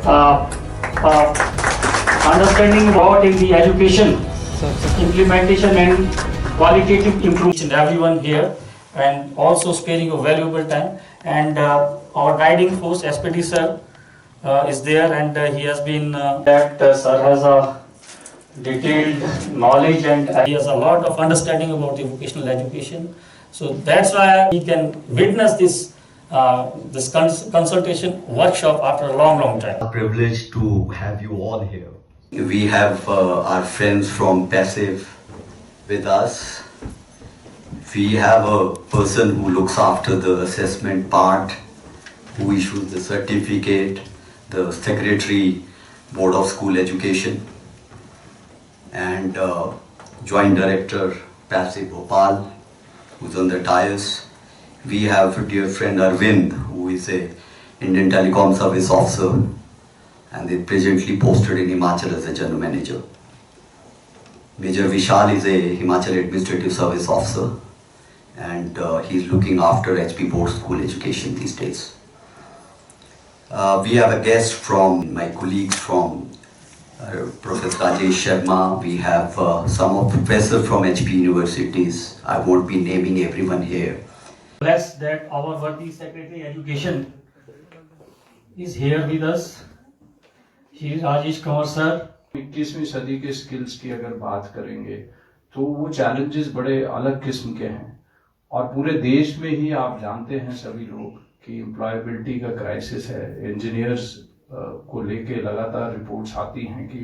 uh, understanding about in the education, implementation and qualitative improvement. Everyone here, and also sparing your valuable time. And our guiding force, SPD sir, is there, and he has been that sir has a detailed knowledge and he has a lot of understanding about the vocational education. So that's why we can witness this consultation workshop after a long time. A privilege to have you all here. We have our friends from Passive with us. We have a person who looks after the assessment part, who issues the certificate, the Secretary, Board of School Education, and Joint Director, Passive Bhopal, who's on the dais. We have a dear friend Arvind, who is a Indian Telecom Service Officer, and they presently posted in Himachal as a General Manager. Major Vishal is a Himachal Administrative Service Officer, and he's looking after HP Board School Education these days. We have a guest from my colleagues from Professor Rajesh Sharma. We have some of professors from HP universities. I won't be naming everyone here. Blessed that our worthy Secretary Education is here with us. He is Rajesh Kumar sir. 21वीं सदी के skills की अगर बात करेंगे तो वो challenges बड़े अलग किस्म के हैं और पूरे देश में ही आप जानते हैं सभी लोग कि एम्प्लॉयबिलिटी का क्राइसिस है। इंजीनियर्स को लेके लगातार रिपोर्ट्स आती हैं कि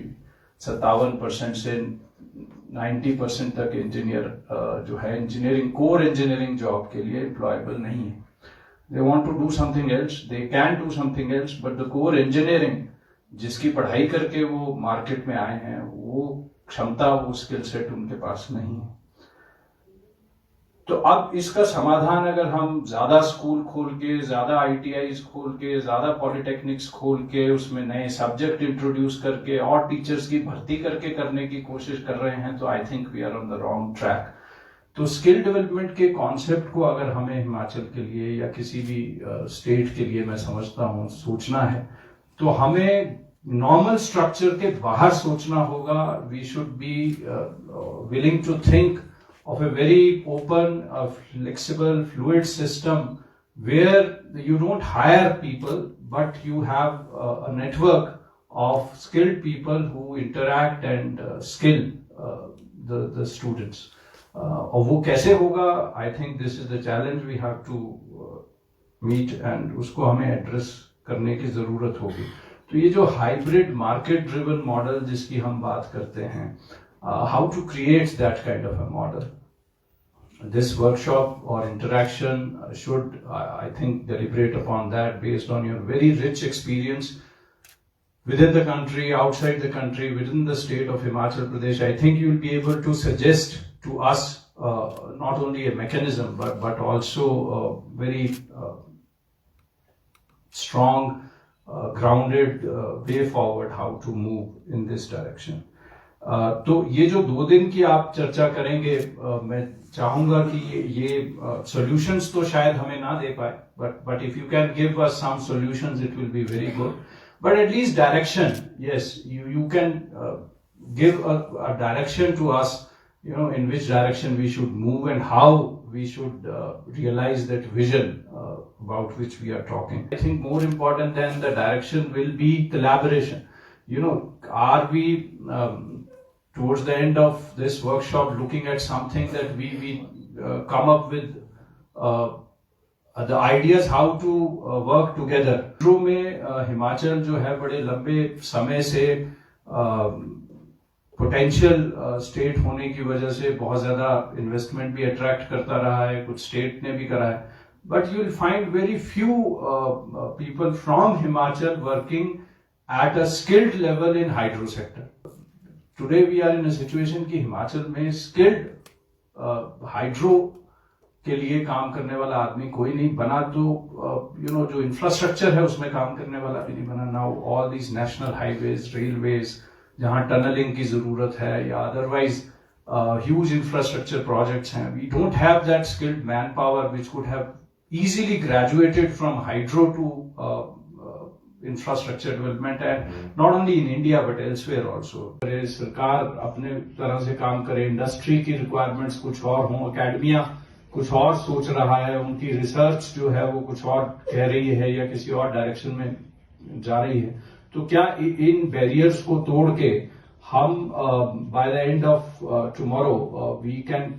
57% से 90% तक इंजीनियर जो है इंजीनियरिंग कोर इंजीनियरिंग जॉब के लिए एम्प्लॉयबल नहीं है। They want to do something else, they can do something else, but the core engineering जिसकी पढ़ाई करके वो मार्केट में आए हैं वो क्षमता, वो स्किल सेट उनके पास नहीं है। तो अब इसका समाधान अगर हम ज्यादा स्कूल खोल के, ज्यादा आईटीआईज खोल के, ज्यादा पॉलिटेक्निक्स खोल के, उसमें नए सब्जेक्ट इंट्रोड्यूस करके और टीचर्स की भर्ती करके करने की कोशिश कर रहे हैं तो I think we are on the wrong track. तो स्किल डेवलपमेंट के कॉन्सेप्ट को अगर हमें हिमाचल के लिए या किसी भी स्टेट के लिए मैं समझता हूँ सोचना है तो हमें नॉर्मल स्ट्रक्चर के बाहर सोचना होगा। We should be willing to think of a very open, flexible, fluid system where you don't hire people, but you have a network of skilled people who interact and skill the students. और वो कैसे होगा? I think this is the challenge we have to meet and उसको हमें address करने की जरूरत होगी। तो ये जो hybrid market driven model जिसकी हम बात करते हैं, how to create that kind of a model. This workshop or interaction should, I think, deliberate upon that based on your very rich experience within the country, outside the country, within the state of Himachal Pradesh. I think you will be able to suggest to us not only a mechanism but also a very strong, grounded way forward how to move in this direction. तो ये जो 2 दिन की आप चर्चा करेंगे, मैं चाहूंगा कि ये सॉल्यूशंस तो शायद हमें ना दे पाए, but if you can give us some solutions it will be very good, but at least direction, yes you can give a direction to us, you know, in which direction we should move and how we should realize that vision about which we are talking. I think more important than the direction will be collaboration. You know, are we towards the end of this workshop looking at something that we come up with the ideas how to work together. metro में हिमाचल जो है बड़े लंबे समय से potential state होने की वजह से बहुत ज्यादा इन्वेस्टमेंट भी अट्रैक्ट करता रहा है, कुछ स्टेट ने भी करा है, but you will find very few people from Himachal working at a skilled level in hydro sector. Today we are in a situation कि हिमाचल में skilled hydro के लिए काम करने वाला आदमी कोई नहीं बना, तो you know जो infrastructure है उसमें काम करने वाला भी नहीं बना. Now all these national highways, railways, जहाँ tunneling की जरूरत है या otherwise huge infrastructure projects हैं, we don't have that skilled manpower which could have easily graduated from hydro to infrastructure development है, not only in India but elsewhere also. सरकार अपने तरह से काम करे, इंडस्ट्री की रिक्वायरमेंट्स कुछ और हों, एकेडमिया कुछ और सोच रहा है, उनकी रिसर्च जो है वो कुछ और कह रही है या किसी और डायरेक्शन में जा रही है, तो क्या इन बैरियर्स को तोड़ के हम by the end of tomorrow we can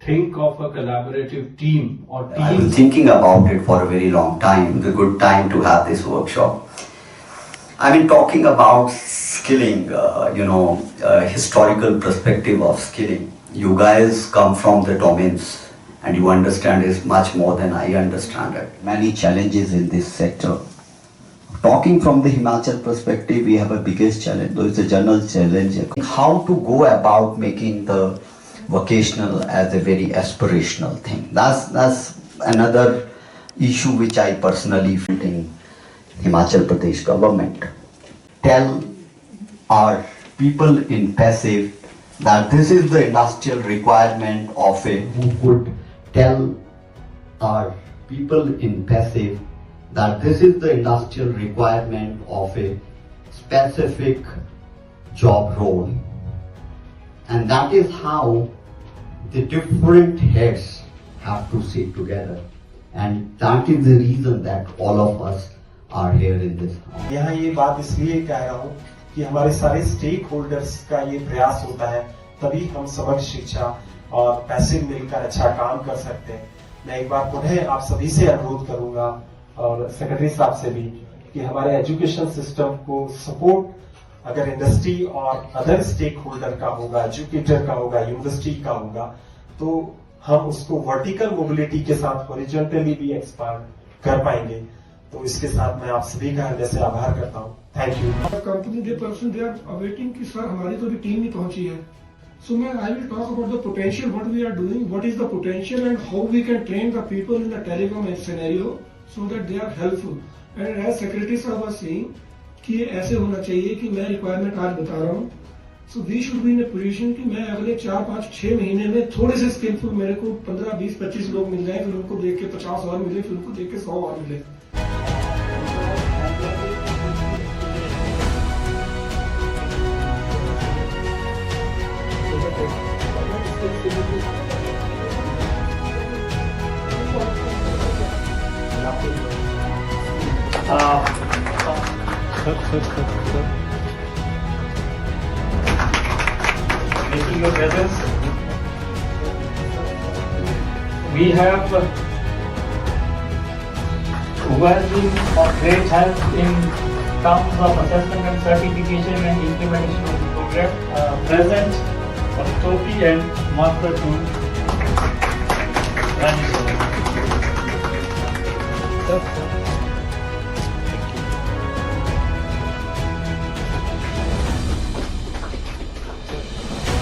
think of a collaborative team or I was teams? thinking about it for a very long time, the good time to have this workshop. I mean, talking about skilling, historical perspective of skilling. You guys come from the domains and you understand it much more than I understand it. Many challenges in this sector. Talking from the Himachal perspective, we have a biggest challenge, though it's a general challenge. How to go about making the vocational as a very aspirational thing. That's another issue which I personally feel in Himachal Pradesh government. Tell our people in passive that this is the industrial requirement of a who could tell our people in passive that this is the industrial requirement of a specific job role. And that is how the different heads have to sit together. And that is the reason that all of us are here in this house. यहाँ ये बात इसलिए कह रहा हूँ कि हमारे सारे स्टेक होल्डर्स का ये प्रयास होता है, तभी हम समग्र शिक्षा और पैसिव मिलकर अच्छा काम कर सकते हैं। मैं एक बार पुनः आप सभी से अनुरोध करूंगा और सेक्रेटरी साहब से भी कि हमारे एजुकेशन सिस्टम को सपोर्ट अगर इंडस्ट्री और अदर स्टेक होल्डर का होगा, एजुकेटर का होगा, यूनिवर्सिटी का होगा, तो हम उसको वर्टिकल मोबिलिटी के साथ हॉरिजॉन्टली भी एक्सपांड कर पाएंगे। तो इसके साथ मैं आप सभी का हृदय से आभार करता हूँ। Thank you. Company they person they are awaiting कि सर हमारी तो अभी टीम नहीं पहुंची है, सो मैं I will talk about the potential, what we are doing, what is the potential and how we can train the people in the telecom scenario so that they are helpful. And as secretary sahab was saying कि ये ऐसे होना चाहिए कि मैं requirement आज बता रहा हूँ, so we should be in a position कि मैं अगले 4-5-6 महीने में थोड़े से स्किलफुल मेरे को 15-20-25 लोग मिल जाए, फिर उनको देख के 50 और मिले, फिर उनको देख के 100 और मिले। Making your presence. We have who has been of great help in terms of assessment and certification and implementation of the program. Present Topi and Master to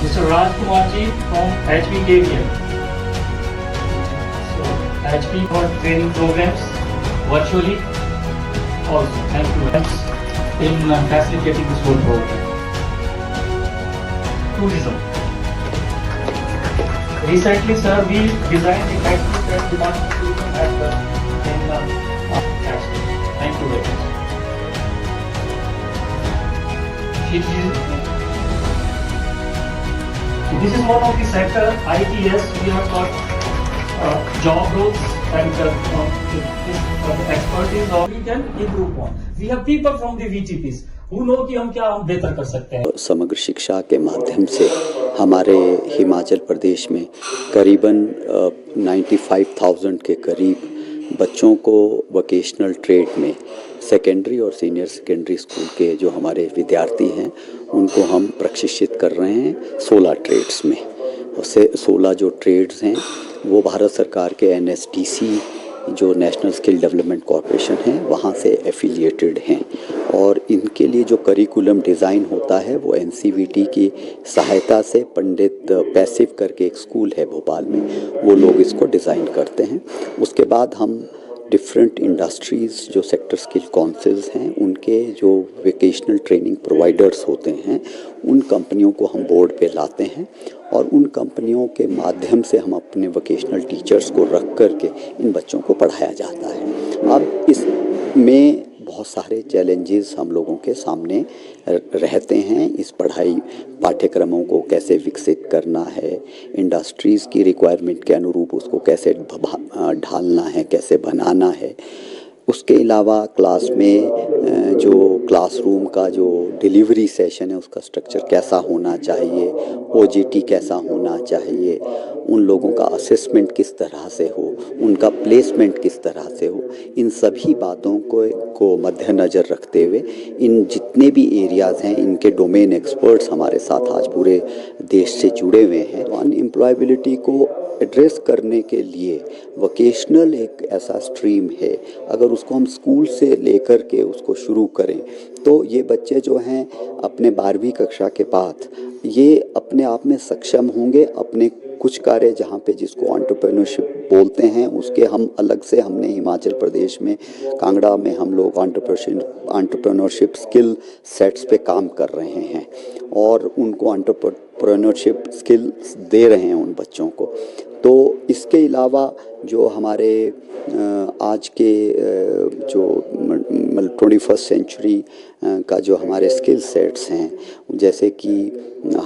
Mr. Rajkumar ji from HPKVM. So HP for training programs virtually also. Thank you in facilitating this whole program. Tourism. Recently, sir, we designed the factory that demands tourism at the Thank you very much. This is one of the sector, ITS, we have got job roles and this expertise of we can improve on. We have people from the VTPs who know कि हम बेहतर कर सकते हैं। समग्र शिक्षा के माध्यम से हमारे हिमाचल प्रदेश में करीबन 95,000 के करीब बच्चों को वोकेशनल ट्रेड में सेकेंडरी और सीनियर सेकेंडरी स्कूल के जो हमारे विद्यार्थी हैं उनको हम प्रशिक्षित कर रहे हैं 16 ट्रेड्स में। उससे 16 जो ट्रेड्स हैं वो भारत सरकार के NSTC जो नेशनल स्किल डेवलपमेंट कॉरपोरेशन है वहाँ से एफिलिएटेड हैं और इनके लिए जो करिकुलम डिज़ाइन होता है वो NCVT की सहायता से पंडित पैसिव करके एक स्कूल है भोपाल में, वो लोग इसको डिज़ाइन करते हैं। उसके बाद हम डिफरेंट इंडस्ट्रीज़ जो सेक्टर स्किल काउंसिल्स हैं उनके जो वोकेशनल ट्रेनिंग प्रोवाइडर्स होते हैं उन कंपनियों को हम बोर्ड पे लाते हैं और उन कंपनियों के माध्यम से हम अपने वोकेशनल टीचर्स को रख कर के इन बच्चों को पढ़ाया जाता है। अब इसमें बहुत बहुत सारे चैलेंजेस हम लोगों के सामने रहते हैं। इस पाठ्यक्रमों को कैसे विकसित करना है, इंडस्ट्रीज़ की रिक्वायरमेंट के अनुरूप उसको कैसे ढालना है, कैसे बनाना है। उसके अलावा क्लास में जो क्लासरूम का जो डिलीवरी सेशन है उसका स्ट्रक्चर कैसा होना चाहिए, ओजीटी कैसा होना चाहिए, उन लोगों का असेसमेंट किस तरह से हो, उनका प्लेसमेंट किस तरह से हो, इन सभी बातों को मद्देनज़र रखते हुए इन जितने भी एरियाज़ हैं इनके डोमेन एक्सपर्ट्स हमारे साथ आज पूरे देश से जुड़े हुए हैं। अनएम्प्लॉयबिलिटी को एड्रेस करने के लिए वोकेशनल एक ऐसा स्ट्रीम है, अगर उसको हम स्कूल से लेकर के उसको शुरू करें तो ये बच्चे जो हैं अपने 12वीं कक्षा के बाद ये अपने आप में सक्षम होंगे। अपने कुछ कार्य जहाँ पे जिसको एंटरप्रेन्योरशिप बोलते हैं उसके हम अलग से हमने हिमाचल प्रदेश में कांगड़ा में हम लोग एंटरप्रेन्योरशिप स्किल सेट्स पे काम कर रहे हैं और उनको एंटरप्रेन्योरशिप स्किल्स दे रहे हैं उन बच्चों को। तो इसके अलावा जो हमारे आज के जो 21st सेंचुरी का जो हमारे स्किल सेट्स हैं, जैसे कि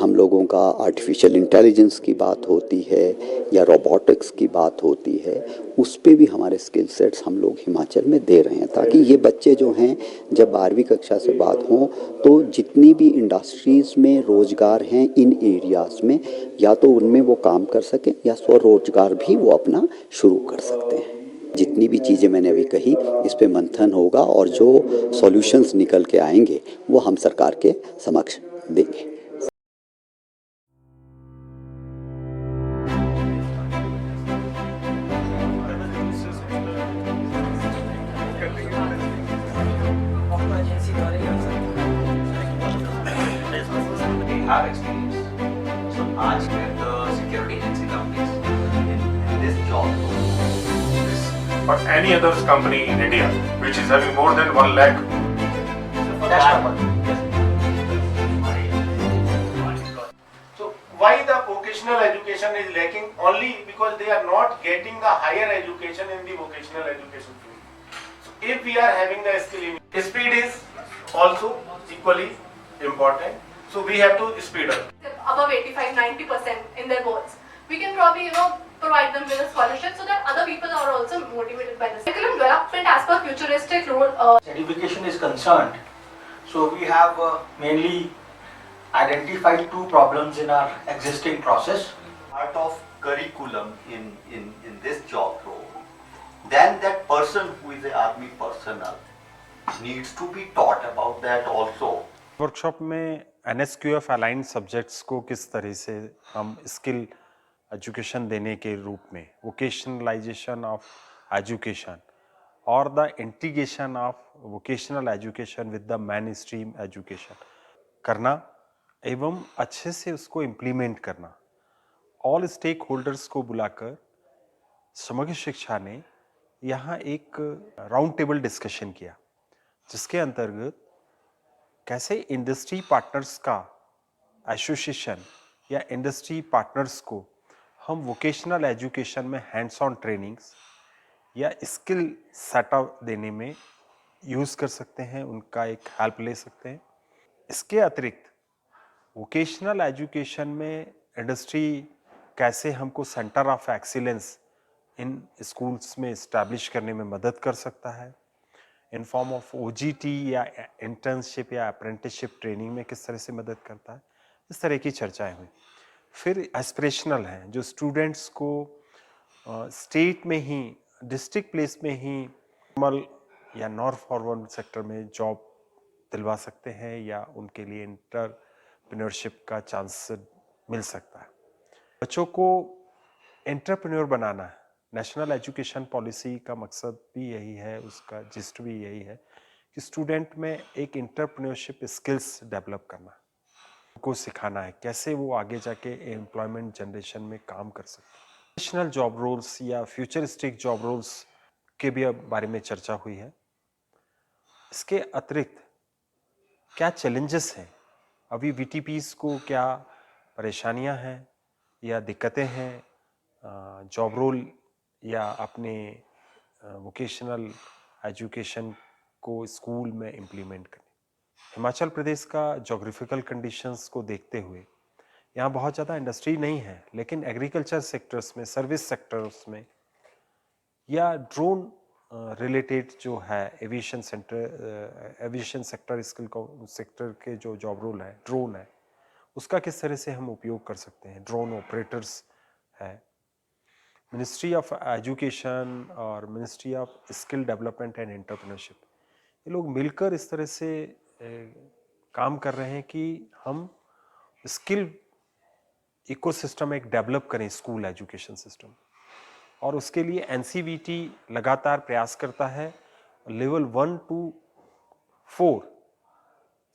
हम लोगों का आर्टिफिशियल इंटेलिजेंस की बात होती है या रोबोटिक्स की बात होती है, उस पे भी हमारे स्किल सेट्स हम लोग हिमाचल में दे रहे हैं ताकि ये बच्चे जो हैं जब 12वीं कक्षा से बाद हों तो जितनी भी इंडस्ट्रीज़ में रोज़गार हैं इन एरियाज़ में या तो उनमें वो काम कर सकें या स्वरोजगार भी वो अपना शुरू कर सकते हैं। जितनी भी चीज़ें मैंने अभी कही इस पे मंथन होगा और जो सॉल्यूशंस निकल के आएंगे वो हम सरकार के समक्ष देंगे। have experience. So आज with the security agency companies in this job. Or any other company in India which is having more than 1 lakh. So for that purpose. So why the vocational education is lacking? Only because they are not getting the higher education in the vocational education field. So if we are having the skill, speed is also equally important. So we have to speed up. Above 85-90% in their goals. We can probably, provide them with a scholarship so that other people are also motivated by this. Curriculum development as per futuristic role. Education is concerned. So we have mainly identified 2 problems in our existing process. Part of curriculum in this job role, then that person who is the army personnel needs to be taught about that also. Workshop में NSQF aligned subjects को किस तरह से हम skill education देने के रूप में वोकेशनलाइजेशन ऑफ एजुकेशन और the integration of vocational education with the main stream education करना एवं अच्छे से उसको इम्प्लीमेंट करना। ऑल स्टेक होल्डर्स को बुलाकर समग्र शिक्षा ने यहाँ एक राउंड टेबल डिस्कशन किया जिसके अंतर्गत कैसे इंडस्ट्री पार्टनर्स का एसोसिएशन या इंडस्ट्री पार्टनर्स को हम वोकेशनल एजुकेशन में हैंड्स ऑन ट्रेनिंग्स या स्किल सेटअप देने में यूज़ कर सकते हैं, उनका एक हेल्प ले सकते हैं। इसके अतिरिक्त वोकेशनल एजुकेशन में इंडस्ट्री कैसे हमको centre of excellence in schools में इस्टेब्लिश करने में मदद कर सकता है, इन फॉर्म ऑफ OGT या इंटर्नशिप या अप्रेंटिसशिप ट्रेनिंग में किस तरह से मदद करता है, इस तरह की चर्चाएं हुई। फिर एस्पिरेशनल हैं जो स्टूडेंट्स को स्टेट में ही डिस्ट्रिक्ट प्लेस में ही नॉर्मल या नॉर्थ फॉरवर्ड सेक्टर में जॉब दिलवा सकते हैं या उनके लिए एंटरप्रेन्योरशिप का चांस मिल सकता है। बच्चों को एंटरप्रेन्योर बनाना है। नेशनल एजुकेशन पॉलिसी का मकसद भी यही है, उसका जिस्ट भी यही है कि स्टूडेंट में एक एंटरप्रेन्योरशिप स्किल्स डेवलप करना, उनको सिखाना है कैसे वो आगे जाके एम्प्लॉयमेंट जनरेशन में काम कर सकते हैं। नेशनल जॉब रोल्स या फ्यूचरिस्टिक जॉब रोल्स के भी बारे में चर्चा हुई है। इसके अतिरिक्त क्या चैलेंजेस हैं, अभी VTPs को क्या परेशानियां हैं या दिक्कतें हैं जॉब रोल या अपने वोकेशनल एजुकेशन को स्कूल में इम्प्लीमेंट करने। हिमाचल प्रदेश का जोग्राफिकल कंडीशंस को देखते हुए यहाँ बहुत ज़्यादा इंडस्ट्री नहीं है, लेकिन एग्रीकल्चर सेक्टर्स में, सर्विस सेक्टर्स में या ड्रोन रिलेटेड जो है एविएशन सेक्टर सेक्टर के जो जॉब रोल है, ड्रोन है, उसका किस तरह से हम उपयोग कर सकते हैं। ड्रोन ऑपरेटर्स है, मिनिस्ट्री ऑफ एजुकेशन और ministry of skill development and entrepreneurship, ये लोग मिलकर इस तरह से काम कर रहे हैं कि हम स्किल इकोसिस्टम एक डेवलप करें स्कूल एजुकेशन सिस्टम, और उसके लिए एनसीवीटी लगातार प्रयास करता है। लेवल 1 to 4,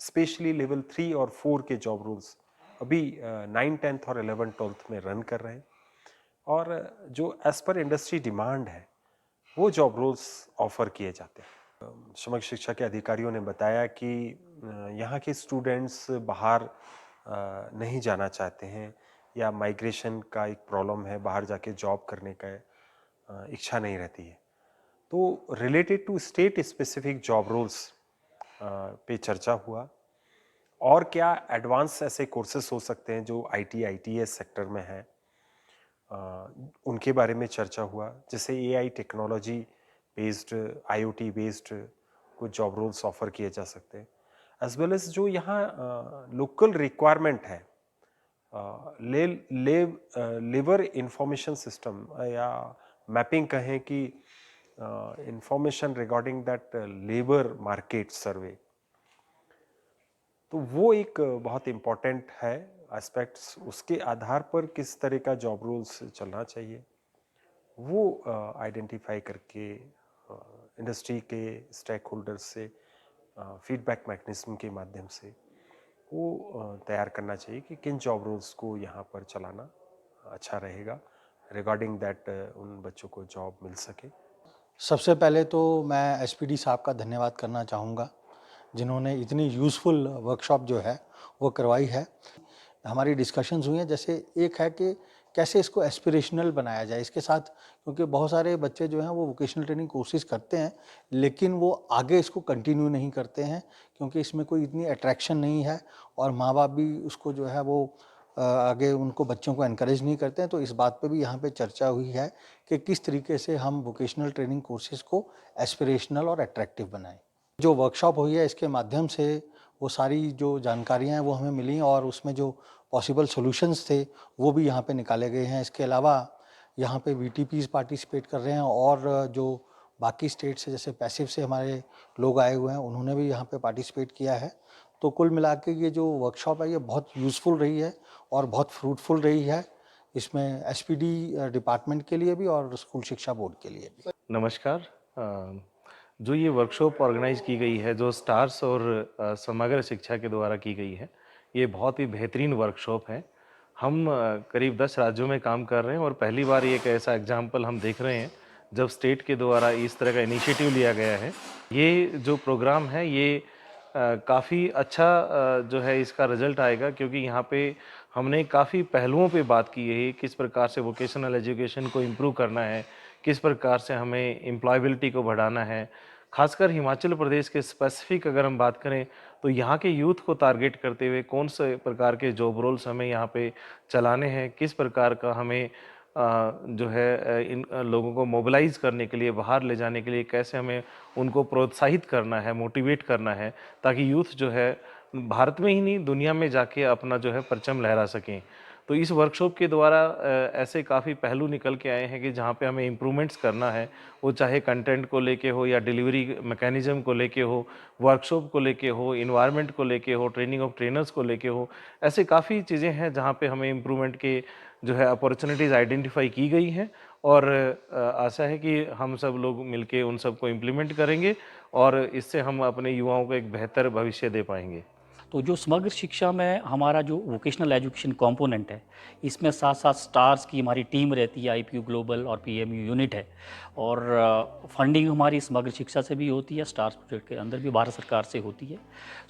स्पेशली लेवल 3 और 4 के जॉब रोल्स अभी 9, 10th और 11th, 12th में रन कर रहे हैं, और जो एज पर इंडस्ट्री डिमांड है वो जॉब रोल्स ऑफर किए जाते हैं। समग्र शिक्षा के अधिकारियों ने बताया कि यहाँ के स्टूडेंट्स बाहर नहीं जाना चाहते हैं, या माइग्रेशन का एक प्रॉब्लम है, बाहर जाके जॉब करने का इच्छा नहीं रहती है। तो related to state specific job roles पे चर्चा हुआ, और क्या एडवांस ऐसे कोर्सेस हो सकते हैं जो आईटी आईटीएस सेक्टर में हैं, उनके बारे में चर्चा हुआ। जैसे AI technology based, IoT based कुछ जॉब रोल्स ऑफर किए जा सकते हैं, एज वेल एज जो यहाँ लोकल रिक्वायरमेंट है, लेबर इंफॉर्मेशन सिस्टम या मैपिंग कहें कि information regarding that labour market सर्वे, तो वो एक बहुत इम्पॉर्टेंट है एस्पेक्ट्स। उसके आधार पर किस तरह का जॉब रोल्स चलना चाहिए वो आइडेंटिफाई करके इंडस्ट्री के स्टेक होल्डर्स से फीडबैक मैकेनिज्म के माध्यम से वो तैयार करना चाहिए कि किन जॉब रोल्स को यहाँ पर चलाना अच्छा रहेगा, रिगार्डिंग दैट उन बच्चों को जॉब मिल सके। सबसे पहले तो मैं एसपीडी साहब का धन्यवाद करना चाहूँगा, जिन्होंने इतनी यूज़फुल वर्कशॉप जो है वो करवाई है। हमारी डिस्कशंस हुई हैं, जैसे एक है कि कैसे इसको एस्पिरेशनल बनाया जाए इसके साथ, क्योंकि बहुत सारे बच्चे जो हैं वो वोकेशनल ट्रेनिंग कोर्सेज करते हैं, लेकिन वो आगे इसको कंटिन्यू नहीं करते हैं क्योंकि इसमें कोई इतनी अट्रैक्शन नहीं है, और माँ बाप भी उसको जो है वो आगे उनको बच्चों को एनकरेज नहीं करते हैं। तो इस बात पे भी यहाँ पे चर्चा हुई है कि किस तरीके से हम वोकेशनल ट्रेनिंग कोर्सेज को एस्पिरेशनल और अट्रैक्टिव बनाएं। जो वर्कशॉप हुई है इसके माध्यम से वो सारी जो जानकारियाँ हैं वो हमें मिली, और उसमें जो पॉसिबल सॉल्यूशंस थे वो भी यहाँ पे निकाले गए हैं। इसके अलावा यहाँ पे वीटीपीज़ पार्टिसिपेट कर रहे हैं, और जो बाकी स्टेट से जैसे पैसिव से हमारे लोग आए हुए हैं उन्होंने भी यहाँ पे पार्टिसिपेट किया है। तो कुल मिला के ये जो वर्कशॉप है ये बहुत यूज़फुल रही है और बहुत फ्रूटफुल रही है, इसमें एसपीडी डिपार्टमेंट के लिए भी और स्कूल शिक्षा बोर्ड के लिए भी। नमस्कार। जो ये वर्कशॉप ऑर्गेनाइज की गई है, जो स्टार्स और समग्र शिक्षा के द्वारा की गई है, ये बहुत ही बेहतरीन वर्कशॉप है। हम करीब 10 राज्यों में काम कर रहे हैं, और पहली बार एक ऐसा एग्जाम्पल हम देख रहे हैं जब स्टेट के द्वारा इस तरह का इनिशिएटिव लिया गया है। ये जो प्रोग्राम है ये काफ़ी अच्छा जो है इसका रिजल्ट आएगा, क्योंकि यहाँ पे हमने काफ़ी पहलुओं पे बात की है, किस प्रकार से वोकेशनल एजुकेशन को इम्प्रूव करना है, किस प्रकार से हमें एम्प्लॉयबिलिटी को बढ़ाना है। खासकर हिमाचल प्रदेश के स्पेसिफिक अगर हम बात करें तो यहाँ के यूथ को टारगेट करते हुए कौन से प्रकार के जॉब रोल्स हमें यहाँ पे चलाने हैं, किस प्रकार का हमें जो है इन लोगों को मोबिलाइज करने के लिए, बाहर ले जाने के लिए कैसे हमें उनको प्रोत्साहित करना है, मोटिवेट करना है, ताकि यूथ जो है भारत में ही नहीं दुनिया में जाके अपना जो है परचम लहरा सकें। तो इस वर्कशॉप के द्वारा ऐसे काफ़ी पहलू निकल के आए हैं कि जहाँ पे हमें इम्प्रूवमेंट्स करना है, वो चाहे कंटेंट को लेके हो या डिलीवरी मैकेनिज्म को लेके हो, वर्कशॉप को लेके हो, इन्वायरमेंट को लेके हो, ट्रेनिंग ऑफ ट्रेनर्स को लेके हो। ऐसे काफ़ी चीज़ें हैं जहाँ पे हमें इम्प्रूवमेंट के जो है अपॉर्चुनिटीज़ आइडेंटिफाई की गई हैं, और आशा है कि हम सब लोग मिलके उन सबको इम्प्लीमेंट करेंगे और इससे हम अपने युवाओं को एक बेहतर भविष्य दे पाएंगे। तो जो समग्र शिक्षा में हमारा जो वोकेशनल एजुकेशन कंपोनेंट है, इसमें साथ साथ स्टार्स की हमारी टीम रहती है, आईपीयू ग्लोबल और पीएमयू यूनिट है, और फंडिंग हमारी समग्र शिक्षा से भी होती है, स्टार्स प्रोजेक्ट के अंदर भी भारत सरकार से होती है।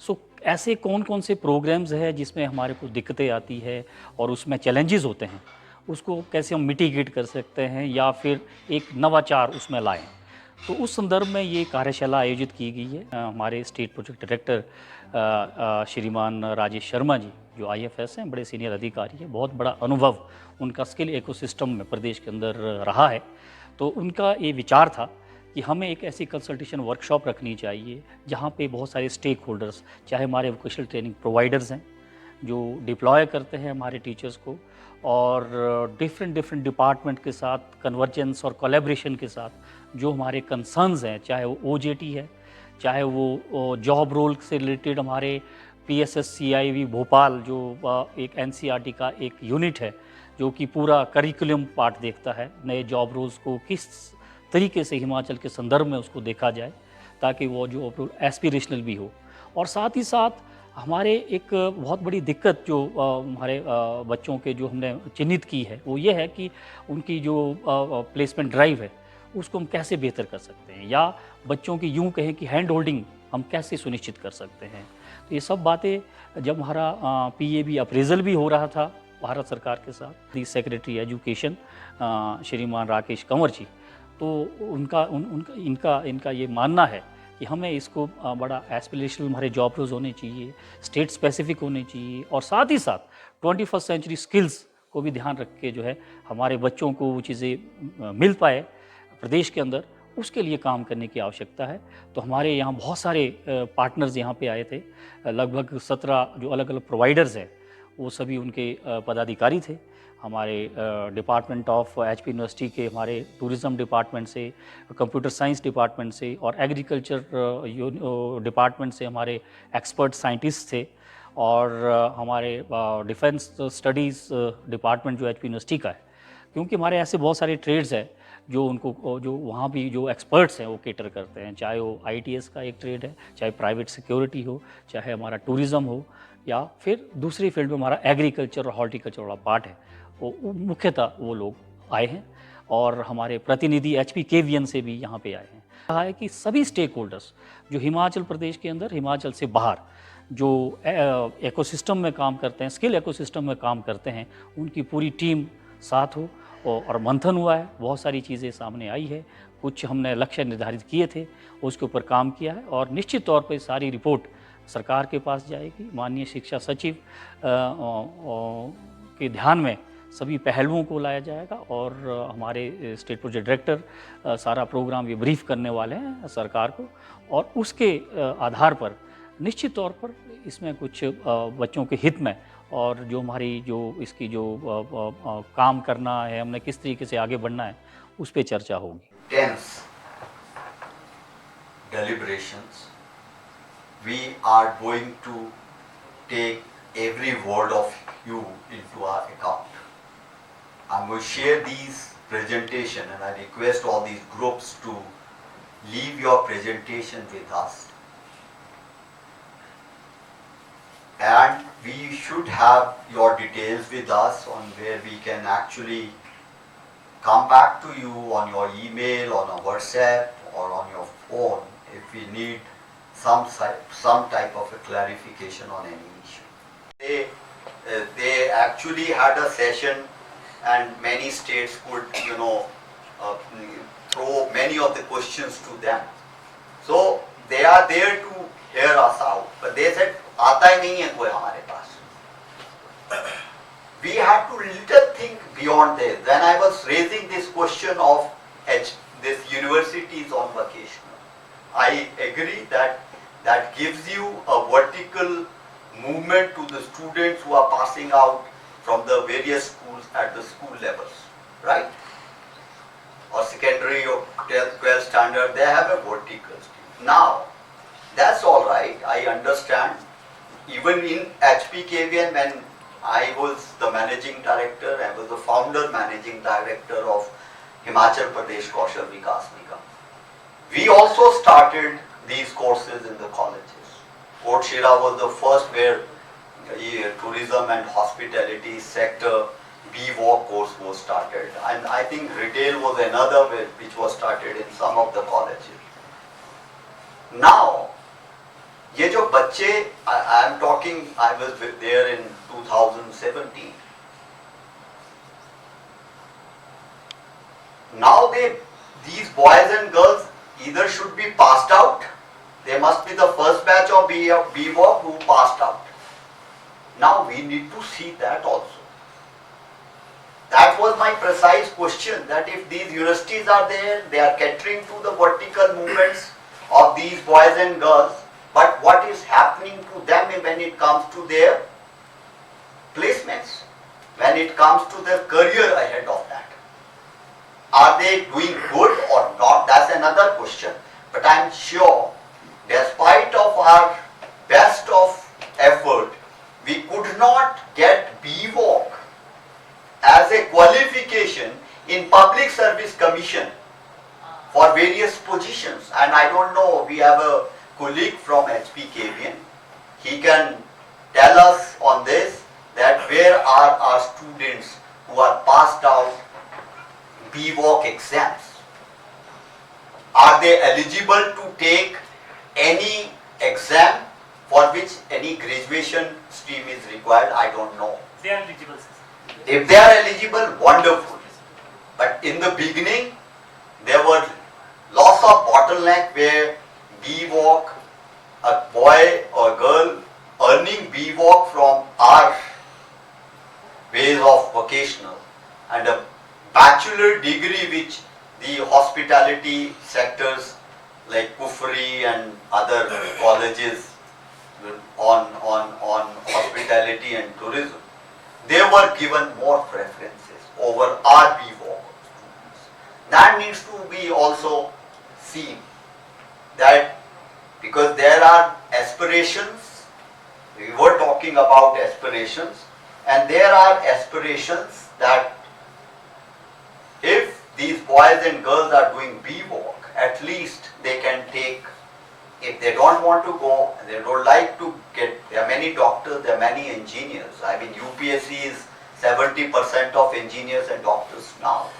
सो ऐसे कौन कौन से प्रोग्राम्स हैं जिसमें हमारे को दिक्कतें आती है और उसमें चैलेंजेस होते हैं, उसको कैसे हम मिटिगेट कर सकते हैं या फिर एक नवाचार उसमें लाएँ। तो उस संदर्भ में ये कार्यशाला आयोजित की गई है। हमारे स्टेट प्रोजेक्ट डायरेक्टर श्रीमान राजेश शर्मा जी जो IFS हैं, बड़े सीनियर अधिकारी हैं, बहुत बड़ा अनुभव उनका स्किल इकोसिस्टम में प्रदेश के अंदर रहा है। तो उनका ये विचार था कि हमें एक ऐसी कंसल्टेशन वर्कशॉप रखनी चाहिए जहाँ पे बहुत सारे स्टेक होल्डर्स, चाहे हमारे वोकेशनल ट्रेनिंग प्रोवाइडर्स हैं जो डिप्लॉय करते हैं हमारे टीचर्स को, और डिफरेंट डिपार्टमेंट के साथ कन्वर्जेंस और कोलैबोरेशन के साथ जो हमारे कंसर्न्स हैं, चाहे वो OJT है, चाहे वो जॉब रोल से रिलेटेड हमारे PSSCIV भोपाल जो एक NCERT का एक यूनिट है जो कि पूरा करिकुलम पार्ट देखता है, नए जॉब रोल्स को किस तरीके से हिमाचल के संदर्भ में उसको देखा जाए ताकि वो जॉब रोल एस्पिरेशनल भी हो। और साथ ही साथ हमारे एक बहुत बड़ी दिक्कत जो हमारे बच्चों के जो हमने चिन्हित की है वो ये है कि उनकी जो प्लेसमेंट ड्राइव है उसको हम कैसे बेहतर कर सकते हैं, या बच्चों की यूं कहें कि हैंड होल्डिंग हम कैसे सुनिश्चित कर सकते हैं। तो ये सब बातें जब हमारा PAB अप्रेजल भी हो रहा था भारत सरकार के साथ, दी सेक्रेटरी एजुकेशन श्रीमान राकेश कंवर जी, तो इनका ये मानना है कि हमें इसको बड़ा एस्पिरेशनल हमारे जॉब रोज होने चाहिए, स्टेट स्पेसिफिक होने चाहिए, और साथ ही साथ 21st सेंचुरी स्किल्स को भी ध्यान रख के जो है हमारे बच्चों को वो चीज़ें मिल पाए प्रदेश के अंदर, उसके लिए काम करने की आवश्यकता है। तो हमारे यहाँ बहुत सारे पार्टनर्स यहाँ पे आए थे, लगभग 17 जो अलग अलग प्रोवाइडर्स हैं वो सभी उनके पदाधिकारी थे। हमारे डिपार्टमेंट ऑफ HP यूनिवर्सिटी के हमारे टूरिज़्म डिपार्टमेंट से, कंप्यूटर साइंस डिपार्टमेंट से और एग्रीकल्चर डिपार्टमेंट से हमारे एक्सपर्ट साइंटिस्ट थे, और हमारे डिफेंस स्टडीज़ डिपार्टमेंट जो HP यूनिवर्सिटी का है, क्योंकि हमारे ऐसे बहुत सारे ट्रेड्स हैं जो उनको जो वहाँ भी जो एक्सपर्ट्स हैं वो केटर करते हैं, चाहे वो ITS का एक ट्रेड है, चाहे प्राइवेट सिक्योरिटी हो, चाहे हमारा टूरिज़्म हो, या फिर दूसरी फील्ड में हमारा एग्रीकल्चर और हॉर्टिकल्चर वाला पार्ट है, वो मुख्यतः वो लोग आए हैं। और हमारे प्रतिनिधि HPKVN से भी यहाँ पे आए हैं। कहा है कि सभी स्टेक होल्डर्स जो हिमाचल प्रदेश के अंदर, हिमाचल से बाहर जो इकोसिस्टम में काम करते हैं, स्किल इकोसिस्टम में काम करते हैं, उनकी पूरी टीम साथ हो। और मंथन हुआ है, बहुत सारी चीज़ें सामने आई है, कुछ हमने लक्ष्य निर्धारित किए थे, उसके ऊपर काम किया है, और निश्चित तौर पर सारी रिपोर्ट सरकार के पास जाएगी। माननीय शिक्षा सचिव के ध्यान में सभी पहलुओं को लाया जाएगा, और हमारे स्टेट प्रोजेक्ट डायरेक्टर सारा प्रोग्राम ये ब्रीफ करने वाले हैं सरकार को, और उसके आधार पर निश्चित तौर पर इसमें कुछ बच्चों के हित में और जो हमारी जो इसकी जो काम करना है, हमने किस तरीके से आगे बढ़ना है, उस पर चर्चा होगी। Tense deliberations, we are going to take every word of you into our account. I'm going to share these presentation, and I request all these groups to leave your presentation with us. And we should have your details with us on where we can actually come back to you on your email, on a WhatsApp, or on your phone if we need some type of a clarification on any issue. They actually had a session, and many states could, throw many of the questions to them. So they are there to hear us out, but they said, "आता ही नहीं है कोई हमारे पास." We had to little think beyond this. When I was raising this question of this universities on vocational, I agree that gives you a vertical movement to the students who are passing out from the various schools at the school levels, right? Or secondary or 12th standard, they have a vertical. Now, that's all right, I understand. Even in HPKVN, when I was the managing director, I was the founder managing director of Himachal Pradesh Kaushal Vikas Nigam. We also started these courses in the colleges. Port Shira was the first where tourism and hospitality sector BVOC course was started, and I think retail was another which was started in some of the colleges. Now, ये जो बच्चे, I am talking, I was there in 2017. Now these boys and girls, either should be passed out. They must be the first batch of BVOC who passed out. Now we need to see that also. That was my precise question, that if these universities are there, they are catering to the vertical movements of these boys and girls, but what is happening to them when it comes to their placements, when it comes to their career ahead of that? Are they doing good or not? That's another question. But I am sure, despite of our best of effort, we could not get BVOC as a qualification in Public Service Commission for various positions. And I don't know, we have a colleague from HPKVN. He can tell us on this, that where are our students who are passed out BVOC exams? Are they eligible to take any exam for which any graduation stream is required? I don't know. They are eligible, sir. If they are eligible, wonderful. But in the beginning, there were lots of bottleneck where BVOC, a boy or girl earning BVOC from our ways of vocational, and a bachelor degree which the hospitality sectors like Kufri and other colleges on hospitality and tourism, they were given more preferences over our BVOC. That needs to be also seen, that because there are aspirations, we were talking about aspirations, and there are aspirations that if these boys and girls are doing BVOC, at least they can take, if they don't want to go, they don't like to get, there are many doctors, there are many engineers. I mean, UPSC is 70% of engineers and doctors now.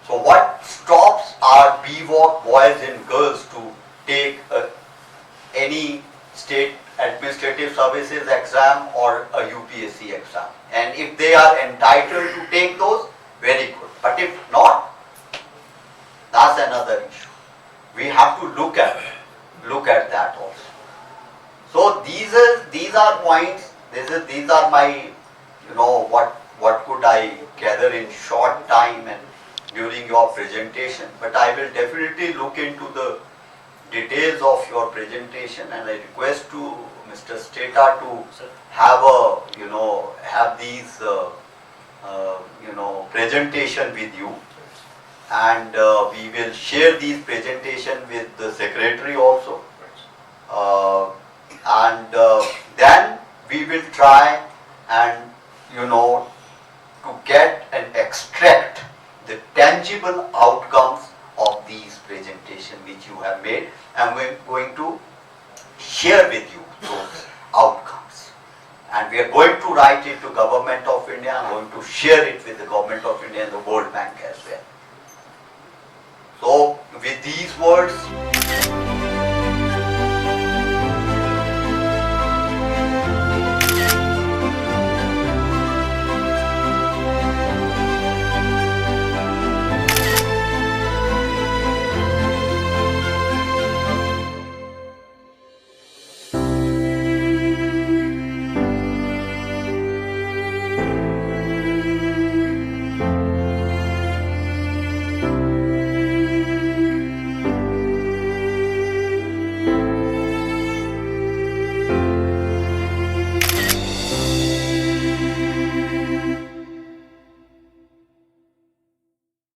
So what stops our BVOC boys and girls to take any state administrative services exam or a UPSC exam? And if they are entitled to take those, very good. But if not, that's another issue. We have to look at that also. So these are points. These are my, what could I gather in short time and during your presentation. But I will definitely look into the details of your presentation, and I request to Mr. Stata to have have these presentation with you, and we will share these presentation with the secretary also, and then we will try and to get and extract the tangible outcomes of these presentation which you have made, and we're going to share with you those outcomes. And we are going to write it to Government of India, and going to share it with the Government of India and the World Bank as well. So with these words,